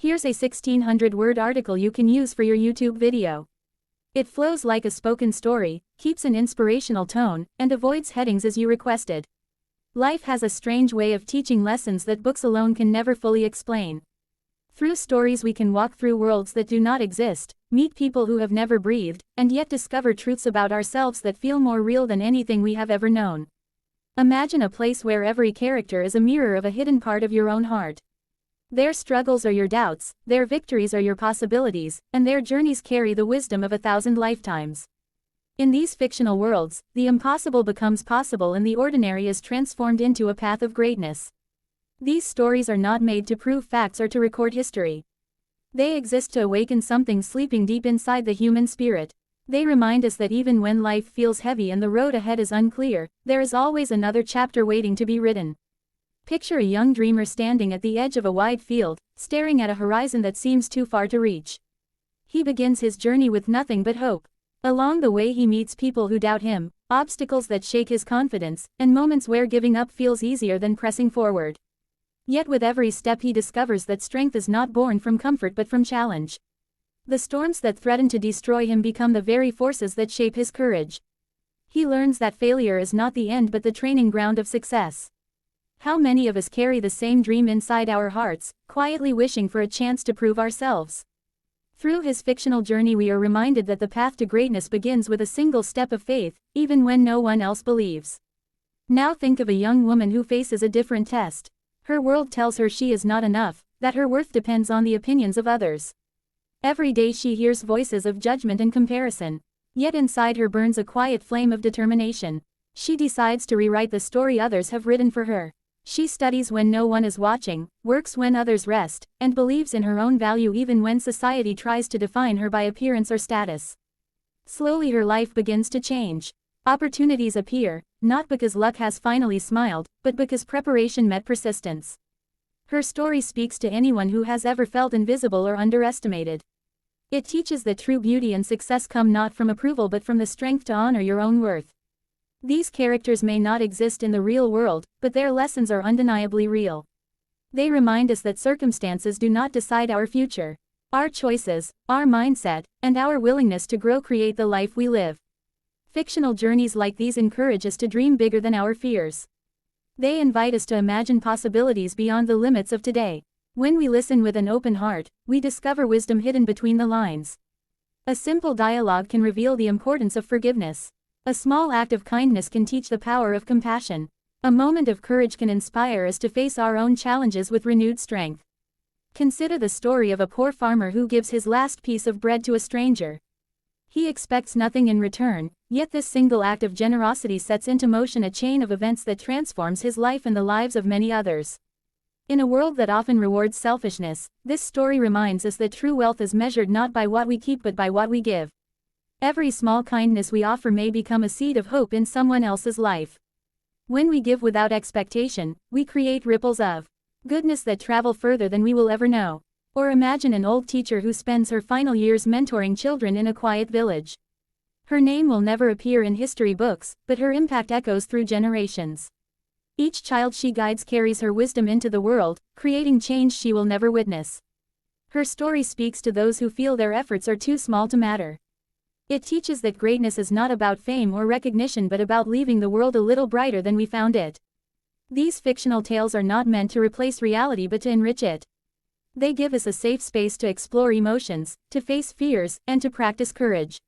Here's a 1600-word article you can use for your YouTube video. It flows like a spoken story, keeps an inspirational tone, and avoids headings as you requested. Life has a strange way of teaching lessons that books alone can never fully explain. Through stories we can walk through worlds that do not exist, meet people who have never breathed, and yet discover truths about ourselves that feel more real than anything we have ever known. Imagine a place where every character is a mirror of a hidden part of your own heart. Their struggles are your doubts, their victories are your possibilities, and their journeys carry the wisdom of 1,000 lifetimes. In these fictional worlds, the impossible becomes possible and the ordinary is transformed into a path of greatness. These stories are not made to prove facts or to record history. They exist to awaken something sleeping deep inside the human spirit. They remind us that even when life feels heavy and the road ahead is unclear, there is always another chapter waiting to be written. Picture a young dreamer standing at the edge of a wide field, staring at a horizon that seems too far to reach. He begins his journey with nothing but hope. Along the way he meets people who doubt him, obstacles that shake his confidence, and moments where giving up feels easier than pressing forward. Yet with every step he discovers that strength is not born from comfort but from challenge. The storms that threaten to destroy him become the very forces that shape his courage. He learns that failure is not the end but the training ground of success. How many of us carry the same dream inside our hearts, quietly wishing for a chance to prove ourselves? Through his fictional journey we are reminded that the path to greatness begins with a single step of faith, even when no one else believes. Now think of a young woman who faces a different test. Her world tells her she is not enough, that her worth depends on the opinions of others. Every day she hears voices of judgment and comparison. Yet inside her burns a quiet flame of determination. She decides to rewrite the story others have written for her. She studies when no one is watching, works when others rest, and believes in her own value even when society tries to define her by appearance or status. Slowly her life begins to change. Opportunities appear, not because luck has finally smiled, but because preparation met persistence. Her story speaks to anyone who has ever felt invisible or underestimated. It teaches that true beauty and success come not from approval but from the strength to honor your own worth. These characters may not exist in the real world, but their lessons are undeniably real. They remind us that circumstances do not decide our future. Our choices, our mindset, and our willingness to grow create the life we live. Fictional journeys like these encourage us to dream bigger than our fears. They invite us to imagine possibilities beyond the limits of today. When we listen with an open heart, we discover wisdom hidden between the lines. A simple dialogue can reveal the importance of forgiveness. A small act of kindness can teach the power of compassion. A moment of courage can inspire us to face our own challenges with renewed strength. Consider the story of a poor farmer who gives his last piece of bread to a stranger. He expects nothing in return, yet this single act of generosity sets into motion a chain of events that transforms his life and the lives of many others. In a world that often rewards selfishness, this story reminds us that true wealth is measured not by what we keep but by what we give. Every small kindness we offer may become a seed of hope in someone else's life. When we give without expectation, we create ripples of goodness that travel further than we will ever know. Or imagine an old teacher who spends her final years mentoring children in a quiet village. Her name will never appear in history books, but her impact echoes through generations. Each child she guides carries her wisdom into the world, creating change she will never witness. Her story speaks to those who feel their efforts are too small to matter. It teaches that greatness is not about fame or recognition but about leaving the world a little brighter than we found it. These fictional tales are not meant to replace reality but to enrich it. They give us a safe space to explore emotions, to face fears, and to practice courage.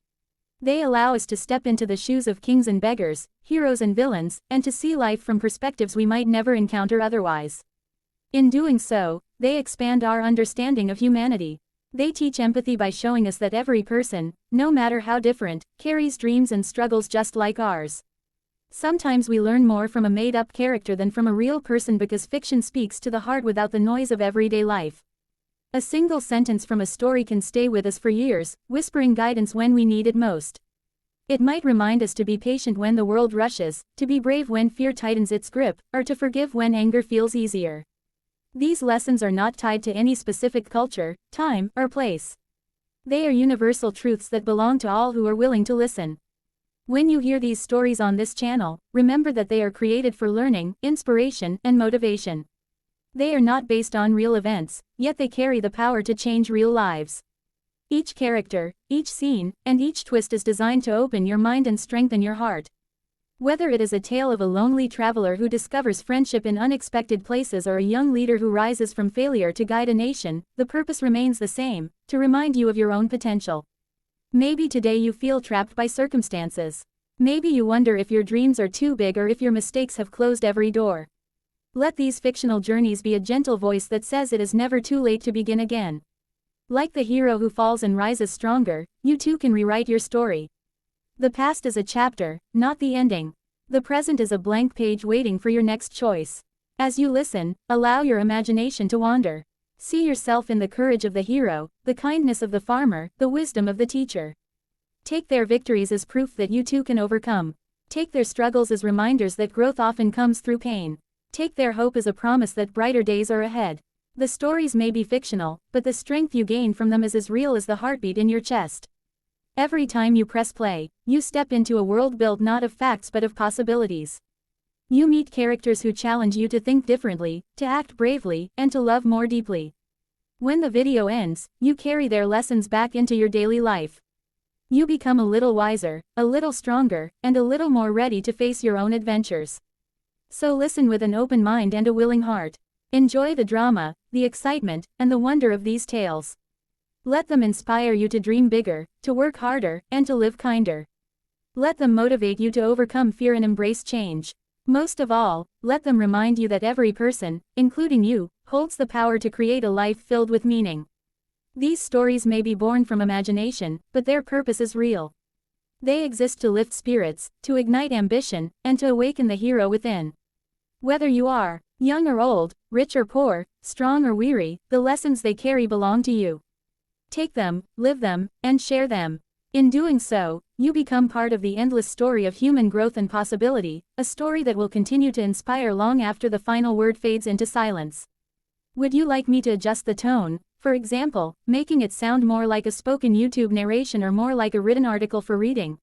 They allow us to step into the shoes of kings and beggars, heroes and villains, and to see life from perspectives we might never encounter otherwise. In doing so, they expand our understanding of humanity. They teach empathy by showing us that every person, no matter how different, carries dreams and struggles just like ours. Sometimes we learn more from a made-up character than from a real person because fiction speaks to the heart without the noise of everyday life. A single sentence from a story can stay with us for years, whispering guidance when we need it most. It might remind us to be patient when the world rushes, to be brave when fear tightens its grip, or to forgive when anger feels easier. These lessons are not tied to any specific culture, time, or place. They are universal truths that belong to all who are willing to listen. When you hear these stories on this channel, remember that they are created for learning, inspiration, and motivation. They are not based on real events, yet they carry the power to change real lives. Each character, each scene, and each twist is designed to open your mind and strengthen your heart. Whether it is a tale of a lonely traveler who discovers friendship in unexpected places or a young leader who rises from failure to guide a nation, the purpose remains the same: to remind you of your own potential. Maybe today you feel trapped by circumstances. Maybe you wonder if your dreams are too big or if your mistakes have closed every door. Let these fictional journeys be a gentle voice that says it is never too late to begin again. Like the hero who falls and rises stronger, you too can rewrite your story. The past is a chapter, not the ending. The present is a blank page waiting for your next choice. As you listen, allow your imagination to wander. See yourself in the courage of the hero, the kindness of the farmer, the wisdom of the teacher. Take their victories as proof that you too can overcome. Take their struggles as reminders that growth often comes through pain. Take their hope as a promise that brighter days are ahead. The stories may be fictional, but the strength you gain from them is as real as the heartbeat in your chest. Every time you press play, you step into a world built not of facts but of possibilities. You meet characters who challenge you to think differently, to act bravely, and to love more deeply. When the video ends, you carry their lessons back into your daily life. You become a little wiser, a little stronger, and a little more ready to face your own adventures. So listen with an open mind and a willing heart. Enjoy the drama, the excitement, and the wonder of these tales. Let them inspire you to dream bigger, to work harder, and to live kinder. Let them motivate you to overcome fear and embrace change. Most of all, let them remind you that every person, including you, holds the power to create a life filled with meaning. These stories may be born from imagination, but their purpose is real. They exist to lift spirits, to ignite ambition, and to awaken the hero within. Whether you are young or old, rich or poor, strong or weary, the lessons they carry belong to you. Take them, live them, and share them. In doing so, you become part of the endless story of human growth and possibility, a story that will continue to inspire long after the final word fades into silence. Would you like me to adjust the tone, for example, making it sound more like a spoken YouTube narration or more like a written article for reading?